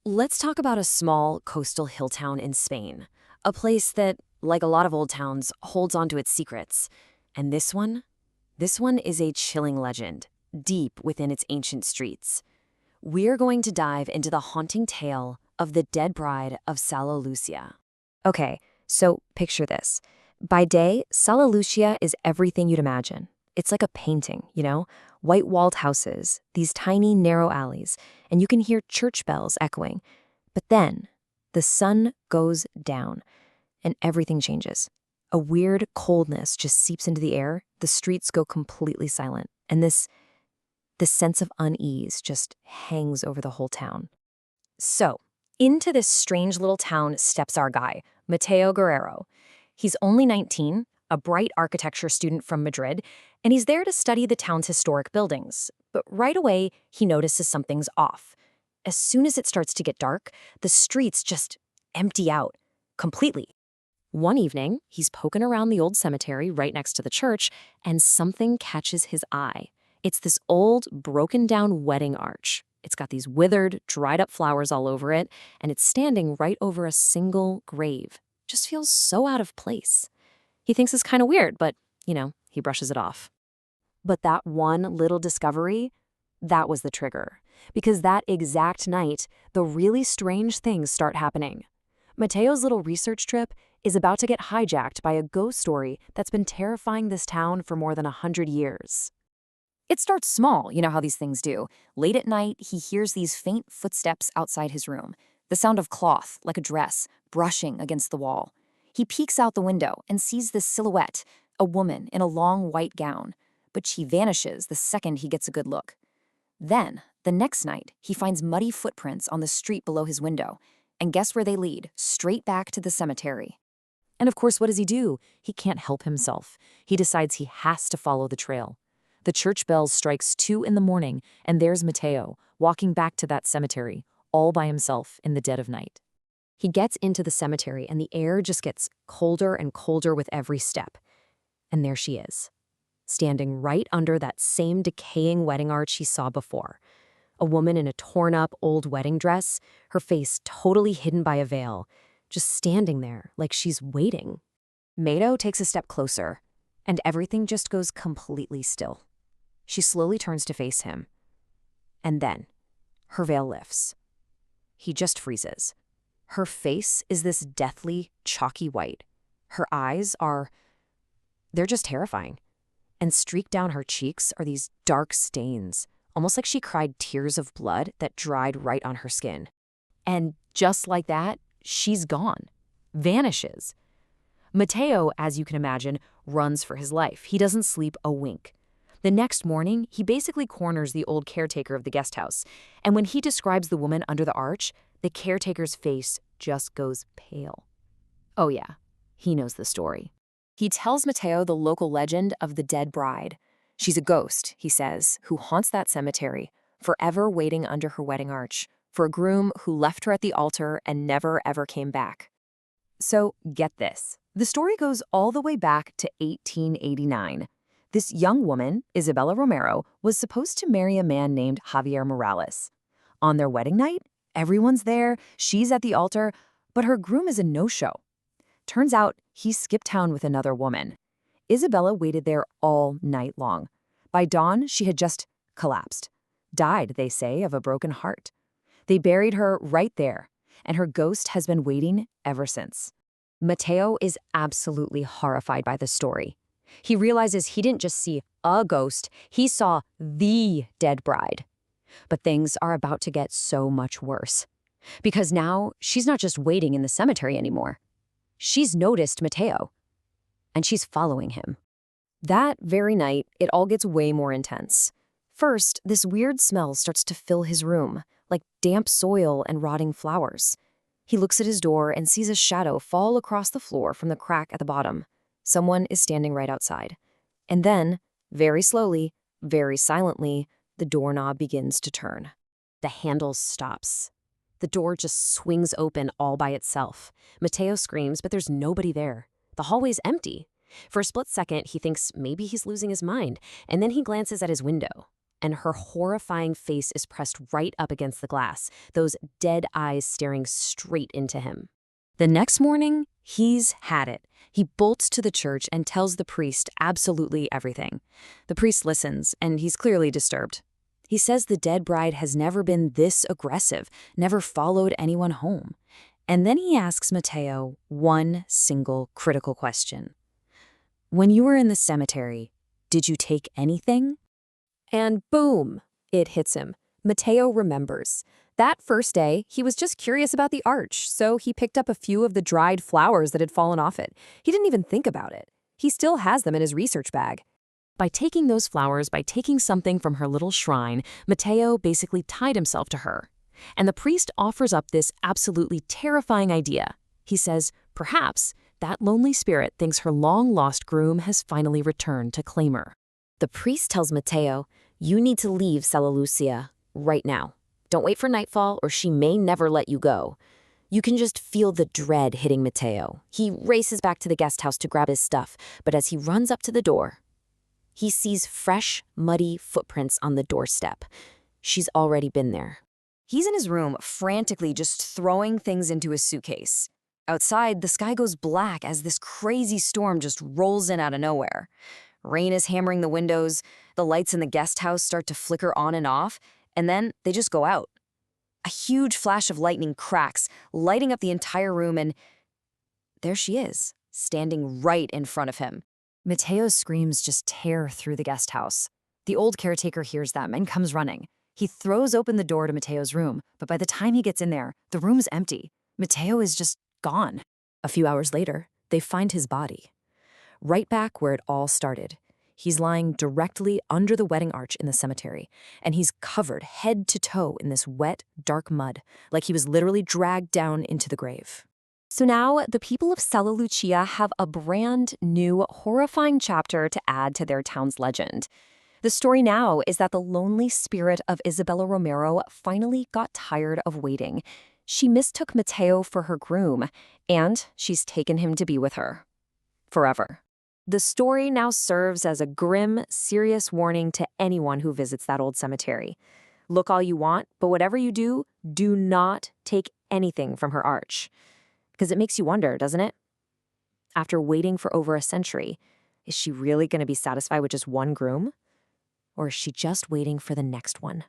Let's talk about a small coastal hill town in Spain, a place that, like a lot of old towns, holds onto its secrets. And this one is a chilling legend, deep within its ancient streets. We're going to dive into the haunting tale of the dead bride of Sala Lucia. Okay, so picture this. By day, Sala Lucia is everything you'd imagine. It's like a painting, white-walled houses, these tiny, narrow alleys, and you can hear church bells echoing. But then, the sun goes down, and everything changes. A weird coldness just seeps into the air, the streets go completely silent, and this sense of unease just hangs over the whole town. So, into this strange little town steps our guy, Mateo Guerrero. He's only 19, a bright architecture student from Madrid, and he's there to study the town's historic buildings. But right away, he notices something's off. As soon as it starts to get dark, the streets just empty out completely. One evening, he's poking around the old cemetery right next to the church, and something catches his eye. It's this old, broken-down wedding arch. It's got these withered, dried-up flowers all over it, and it's standing right over a single grave. Just feels so out of place. He thinks it's kind of weird, but, he brushes it off. But that one little discovery, that was the trigger. Because that exact night, the really strange things start happening. Mateo's little research trip is about to get hijacked by a ghost story that's been terrifying this town for more than 100 years. It starts small, you know how these things do. Late at night, he hears these faint footsteps outside his room. The sound of cloth, like a dress, brushing against the wall. He peeks out the window and sees this silhouette, a woman in a long white gown. But she vanishes the second he gets a good look. Then, the next night, he finds muddy footprints on the street below his window. And guess where they lead? Straight back to the cemetery. And of course, what does he do? He can't help himself. He decides he has to follow the trail. The church bell strikes 2 in the morning, and there's Mateo, walking back to that cemetery, all by himself in the dead of night. He gets into the cemetery, and the air just gets colder and colder with every step. And there she is, standing right under that same decaying wedding arch he saw before. A woman in a torn-up old wedding dress, her face totally hidden by a veil, just standing there like she's waiting. Mato takes a step closer, and everything just goes completely still. She slowly turns to face him. And then, her veil lifts. He just freezes. Her face is this deathly, chalky white. Her eyes they're just terrifying. And streaked down her cheeks are these dark stains, almost like she cried tears of blood that dried right on her skin. And just like that, she's gone. Vanishes. Mateo, as you can imagine, runs for his life. He doesn't sleep a wink. The next morning, he basically corners the old caretaker of the guest house. And when he describes the woman under the arch, the caretaker's face just goes pale. Oh yeah, he knows the story. He tells Mateo the local legend of the dead bride. She's a ghost, he says, who haunts that cemetery, forever waiting under her wedding arch, for a groom who left her at the altar and never ever came back. So, get this. The story goes all the way back to 1889. This young woman, Isabella Romero, was supposed to marry a man named Javier Morales. On their wedding night, everyone's there, she's at the altar, but her groom is a no-show. Turns out he skipped town with another woman. Isabella waited there all night long. By dawn, she had just collapsed. Died, they say, of a broken heart. They buried her right there, and her ghost has been waiting ever since. Mateo is absolutely horrified by the story. He realizes he didn't just see a ghost, he saw the dead bride. But things are about to get so much worse. Because now, she's not just waiting in the cemetery anymore. She's noticed Mateo, and she's following him. That very night, it all gets way more intense. First, this weird smell starts to fill his room, like damp soil and rotting flowers. He looks at his door and sees a shadow fall across the floor from the crack at the bottom. Someone is standing right outside. And then, very slowly, very silently, the doorknob begins to turn. The handle stops. The door just swings open all by itself. Mateo screams, but there's nobody there. The hallway's empty. For a split second, he thinks maybe he's losing his mind, and then he glances at his window. and her horrifying face is pressed right up against the glass, those dead eyes staring straight into him. The next morning, he's had it. He bolts to the church and tells the priest absolutely everything. The priest listens, and he's clearly disturbed. He says the dead bride has never been this aggressive, never followed anyone home. And then he asks Matteo one single critical question. When you were in the cemetery, did you take anything? And boom, it hits him. Matteo remembers. That first day, he was just curious about the arch, so he picked up a few of the dried flowers that had fallen off it. He didn't even think about it. He still has them in his research bag. By taking those flowers, by taking something from her little shrine, Matteo basically tied himself to her. And the priest offers up this absolutely terrifying idea. He says, perhaps, that lonely spirit thinks her long-lost groom has finally returned to claim her. The priest tells Matteo, you need to leave Sella Lucia right now. Don't wait for nightfall or she may never let you go. You can just feel the dread hitting Matteo. He races back to the guest house to grab his stuff, but as he runs up to the door, he sees fresh, muddy footprints on the doorstep. She's already been there. He's in his room, frantically just throwing things into his suitcase. Outside, the sky goes black as this crazy storm just rolls in out of nowhere. Rain is hammering the windows, the lights in the guest house start to flicker on and off, and then they just go out. A huge flash of lightning cracks, lighting up the entire room, and there she is, standing right in front of him. Matteo's screams just tear through the guest house. The old caretaker hears them and comes running. He throws open the door to Matteo's room, but by the time he gets in there, the room's empty. Matteo is just gone. A few hours later, they find his body. Right back where it all started. He's lying directly under the wedding arch in the cemetery, and he's covered head to toe in this wet, dark mud, like he was literally dragged down into the grave. So now, the people of Sella Lucia have a brand new, horrifying chapter to add to their town's legend. The story now is that the lonely spirit of Isabella Romero finally got tired of waiting. She mistook Matteo for her groom, and she's taken him to be with her. Forever. The story now serves as a grim, serious warning to anyone who visits that old cemetery. Look all you want, but whatever you do, do not take anything from her arch. Because it makes you wonder, doesn't it? After waiting for over a century, is she really going to be satisfied with just one groom? Or is she just waiting for the next one?